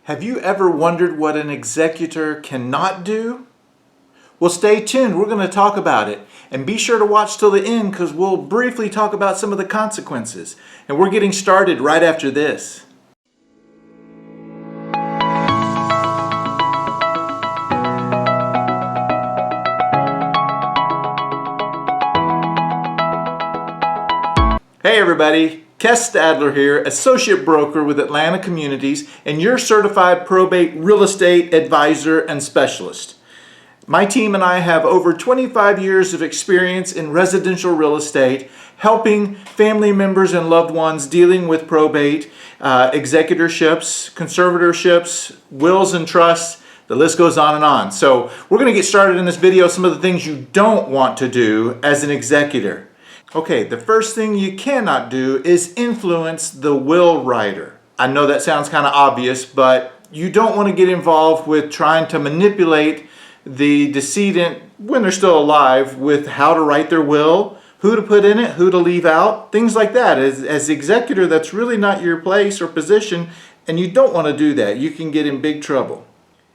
Have you ever wondered what an executor cannot do? Well, stay tuned. We're going to talk about it. And be sure to watch till the end because we'll briefly talk about some of the consequences. And we're getting started right after this. Hey everybody, Kes Stadler here, Associate Broker with Atlanta Communities and your Certified Probate Real Estate Advisor and Specialist. My team and I have over 25 years of experience in residential real estate, helping family members and loved ones dealing with probate, executorships, conservatorships, wills and trusts. The list goes on and on. So we're going to get started in this video, some of the things you don't want to do as an executor. Okay, the first thing you cannot do is influence the will writer. I know that sounds kind of obvious, but you don't want to get involved with trying to manipulate the decedent when they're still alive with how to write their will, who to put in it, who to leave out, things like that. As the executor, that's really not your place or position, and you don't want to do that. You can get in big trouble.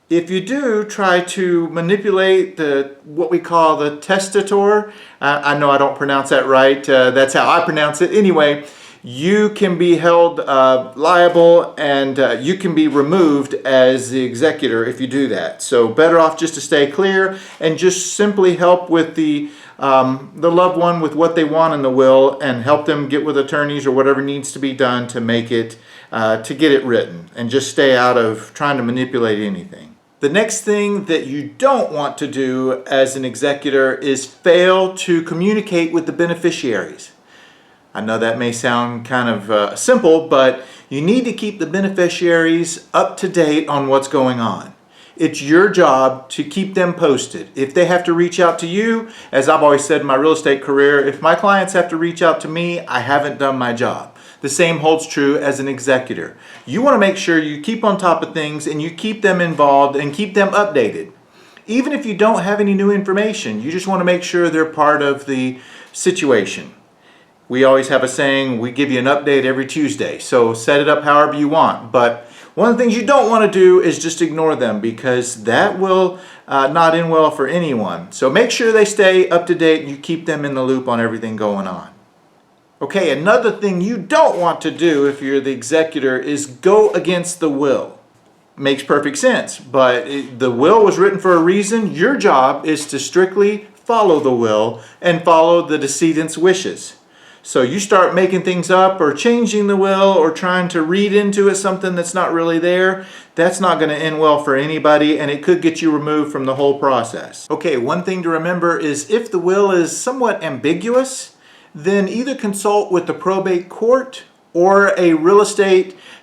If you do try to manipulate what we call the testator, I know I don't pronounce that right, that's how I pronounce it. Anyway, you can be held liable and you can be removed as the executor if you do that. So better off just to stay clear and just simply help with the loved one with what they want in the will and help them get with attorneys or whatever needs to be done to make it, to get it written, and just stay out of trying to manipulate anything. The next thing that you don't want to do as an executor is fail to communicate with the beneficiaries. I know that may sound kind of simple, but you need to keep the beneficiaries up to date on what's going on. It's your job to keep them posted. If they have to reach out to you, as I've always said in my real estate career, if my clients have to reach out to me, I haven't done my job. The same holds true as an executor. You want to make sure you keep on top of things and you keep them involved and keep them updated. Even if you don't have any new information, you just want to make sure they're part of the situation. We always have a saying, we give you an update every Tuesday, so set it up however you want. But one of the things you don't want to do is just ignore them because that will not end well for anyone. So make sure they stay up to date and you keep them in the loop on everything going on. Okay, another thing you don't want to do if you're the executor is go against the will. Makes perfect sense, but the will was written for a reason. Your job is to strictly follow the will and follow the decedent's wishes. So you start making things up or changing the will or trying to read into it something that's not really there, that's not going to end well for anybody and it could get you removed from the whole process. Okay, one thing to remember is if the will is somewhat ambiguous, then either consult with the probate court or a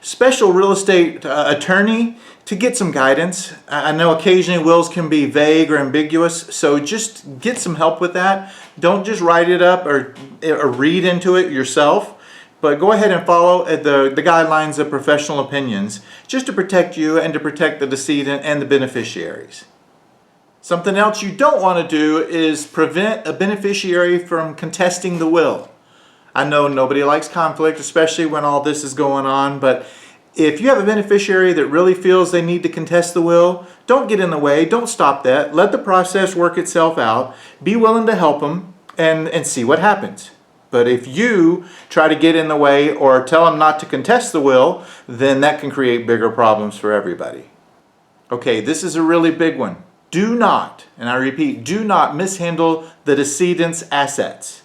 special real estate attorney to get some guidance. I know occasionally wills can be vague or ambiguous, so just get some help with that. Don't just write it up or read into it yourself, but go ahead and follow the guidelines of professional opinions just to protect you and to protect the decedent and the beneficiaries. Something else you don't want to do is prevent a beneficiary from contesting the will. I know nobody likes conflict, especially when all this is going on, but if you have a beneficiary that really feels they need to contest the will, don't get in the way, don't stop that. Let the process work itself out. Be willing to help them and see what happens. But if you try to get in the way or tell them not to contest the will, then that can create bigger problems for everybody. Okay, this is a really big one. Do not, and I repeat, do not mishandle the decedent's assets.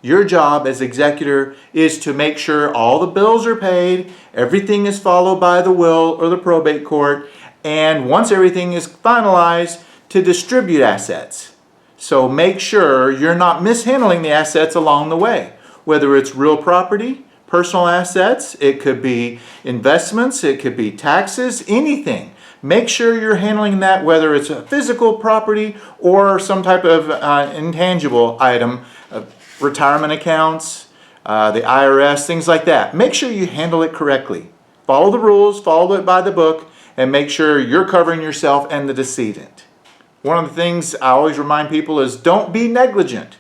Your job as executor is to make sure all the bills are paid, everything is followed by the will or the probate court, and once everything is finalized, to distribute assets. So make sure you're not mishandling the assets along the way, whether it's real property, personal assets, it could be investments, it could be taxes, anything. Make sure you're handling that, whether it's a physical property or some type of intangible item, retirement accounts, the IRS, things like that. Make sure you handle it correctly. Follow the rules, follow it by the book, and make sure you're covering yourself and the decedent. One of the things I always remind people is don't be negligent.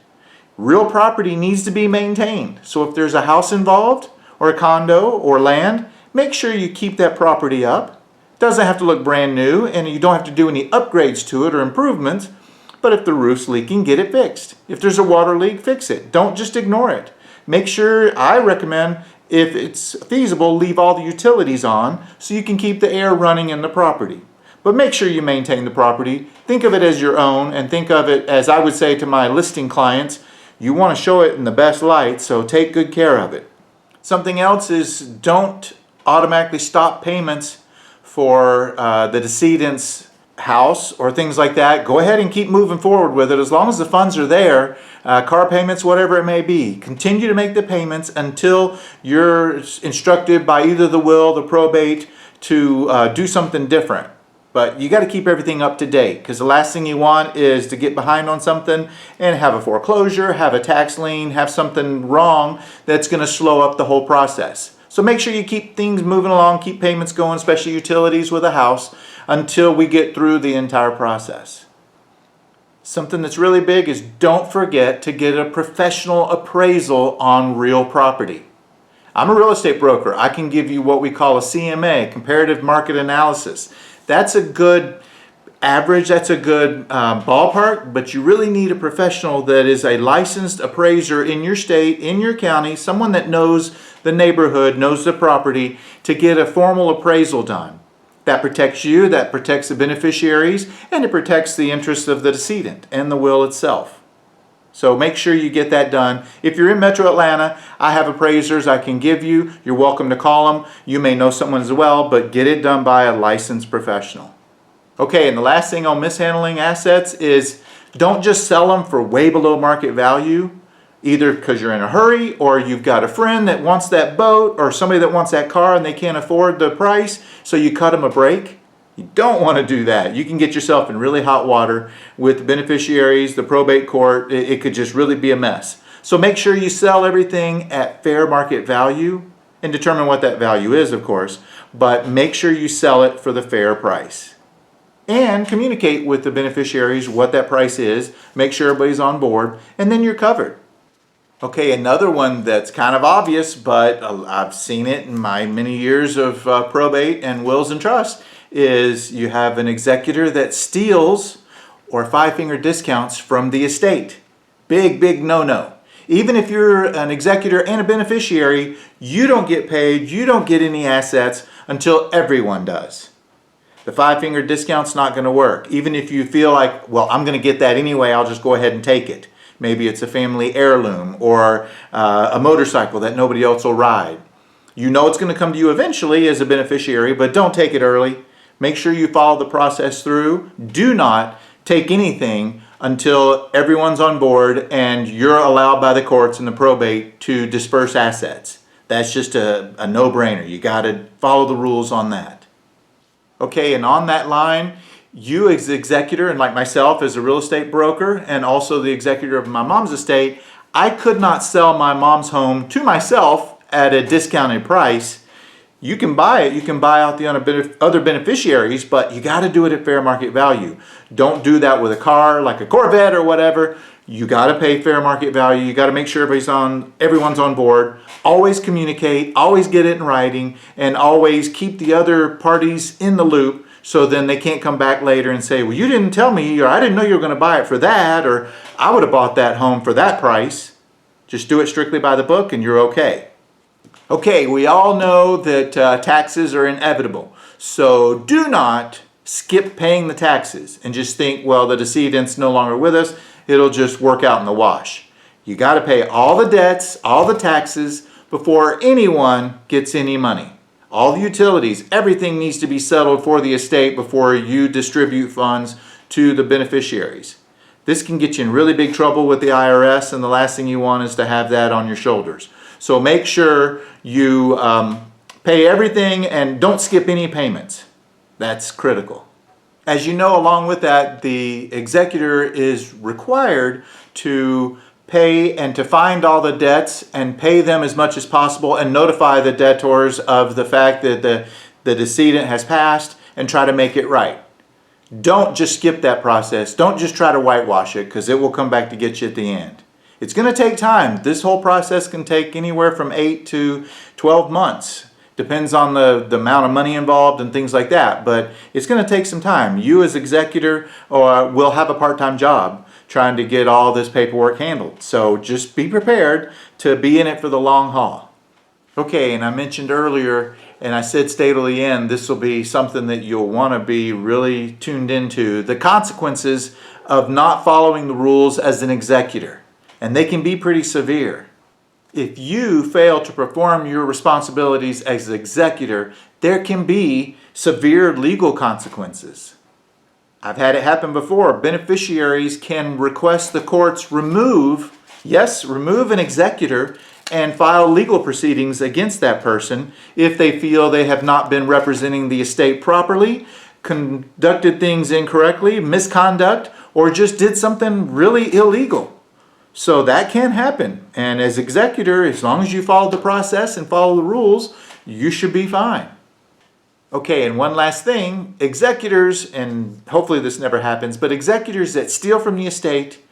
Real property needs to be maintained. So if there's a house involved or a condo or land, make sure you keep that property up. Doesn't have to look brand new, and you don't have to do any upgrades to it or improvements. But if the roof's leaking, get it fixed. If there's a water leak, fix it. Don't just ignore it. Make sure, I recommend, if it's feasible, leave all the utilities on so you can keep the air running in the property. But make sure you maintain the property. Think of it as your own, and think of it as I would say to my listing clients, you want to show it in the best light, so take good care of it. Something else is don't automatically stop payments for the decedent's house or things like that. Go ahead and keep moving forward with it as long as the funds are there, car payments, whatever it may be. Continue to make the payments until you're instructed by either the will, the probate, to do something different. But you got to keep everything up to date, because the last thing you want is to get behind on something and have a foreclosure, have a tax lien, have something wrong that's going to slow up the whole process. So make sure you keep things moving along, keep payments going, especially utilities with a house, until we get through the entire process. Something that's really big is don't forget to get a professional appraisal on real property. I'm a real estate broker. I can give you what we call a CMA, comparative market analysis. That's a good average, that's a good ballpark, but you really need a professional that is a licensed appraiser in your state, in your county, someone that knows the neighborhood, knows the property, to get a formal appraisal done. That protects you, that protects the beneficiaries, and it protects the interests of the decedent and the will itself. So make sure you get that done. If you're in Metro Atlanta, I have appraisers I can give you. You're welcome to call them. You may know someone as well, but get it done by a licensed professional. Okay, and the last thing on mishandling assets is don't just sell them for way below market value, either because you're in a hurry or you've got a friend that wants that boat or somebody that wants that car and they can't afford the price, so you cut them a break. You don't want to do that. You can get yourself in really hot water with the beneficiaries, the probate court. It could just really be a mess. So make sure you sell everything at fair market value and determine what that value is, of course, but make sure you sell it for the fair price. And communicate with the beneficiaries what that price is, make sure everybody's on board, and then you're covered. Okay, another one that's kind of obvious, but I've seen it in my many years of probate and wills and trusts, is you have an executor that steals or five-finger discounts from the estate. Big, big no-no. Even if you're an executor and a beneficiary, you don't get paid, you don't get any assets until everyone does. The five-finger discount's not going to work. Even if you feel like, well, I'm going to get that anyway, I'll just go ahead and take it. Maybe it's a family heirloom or a motorcycle that nobody else will ride. You know it's going to come to you eventually as a beneficiary, but don't take it early. Make sure you follow the process through. Do not take anything until everyone's on board and you're allowed by the courts and the probate to disperse assets. That's just a no-brainer. You got to follow the rules on that. Okay, and on that line, you as the executor, and like myself as a real estate broker and also the executor of my mom's estate, I could not sell my mom's home to myself at a discounted price. You can buy it, you can buy out the other beneficiaries, but you got to do it at fair market value. Don't do that with a car like a Corvette or whatever. You got to pay fair market value. You got to make sure everyone's on board. Always communicate, always get it in writing, and always keep the other parties in the loop, so then they can't come back later and say, well, you didn't tell me, or I didn't know you were going to buy it for that, or I would have bought that home for that price. Just do it strictly by the book and you're okay. Okay, we all know that taxes are inevitable. So do not skip paying the taxes and just think, well, the decedent's no longer with us, it'll just work out in the wash. You got to pay all the debts, all the taxes before anyone gets any money. All the utilities, everything needs to be settled for the estate before you distribute funds to the beneficiaries. This can get you in really big trouble with the IRS, and the last thing you want is to have that on your shoulders. So make sure you pay everything and don't skip any payments. That's critical. As you know, along with that, the executor is required to pay and to find all the debts and pay them as much as possible and notify the debtors of the fact that the decedent has passed and try to make it right. Don't just skip that process. Don't just try to whitewash it, because it will come back to get you at the end. It's going to take time. This whole process can take anywhere from 8 to 12 months Depends on the amount of money involved and things like that, but it's going to take some time. You as executor will have a part-time job trying to get all this paperwork handled. So just be prepared to be in it for the long haul. Okay, and I mentioned earlier, and I said stay till the end, this will be something that you'll want to be really tuned into. The consequences of not following the rules as an executor, and they can be pretty severe. If you fail to perform your responsibilities as executor, there can be severe legal consequences. I've had it happen before. Beneficiaries can request the courts remove an executor and file legal proceedings against that person if they feel they have not been representing the estate properly, conducted things incorrectly, misconduct, or just did something really illegal. So that can happen. And as executor, as long as you follow the process and follow the rules, you should be fine. Okay, and one last thing, executors, and hopefully this never happens, but executors that steal from the estate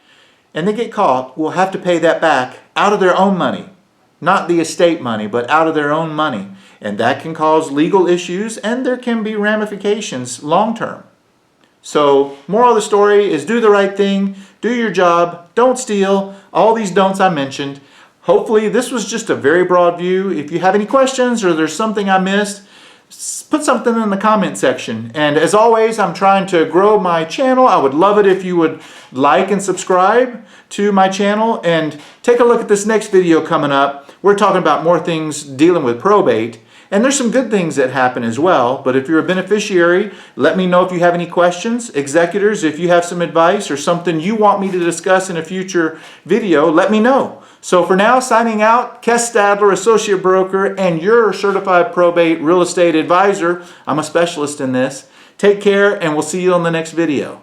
and they get caught will have to pay that back out of their own money. Not the estate money, but out of their own money. And that can cause legal issues and there can be ramifications long term. So, moral of the story is do the right thing, do your job, don't steal, all these don'ts I mentioned. Hopefully this was just a very broad view. If you have any questions or there's something I missed, put something in the comment section. And as always, I'm trying to grow my channel. I would love it if you would like and subscribe to my channel. And take a look at this next video coming up. We're talking about more things dealing with probate. And there's some good things that happen as well. But if you're a beneficiary, let me know if you have any questions. Executors, if you have some advice or something you want me to discuss in a future video, let me know. So for now, signing out, Kes Stadler, Associate Broker, and your Certified Probate Real Estate Advisor. I'm a specialist in this. Take care, and we'll see you on the next video.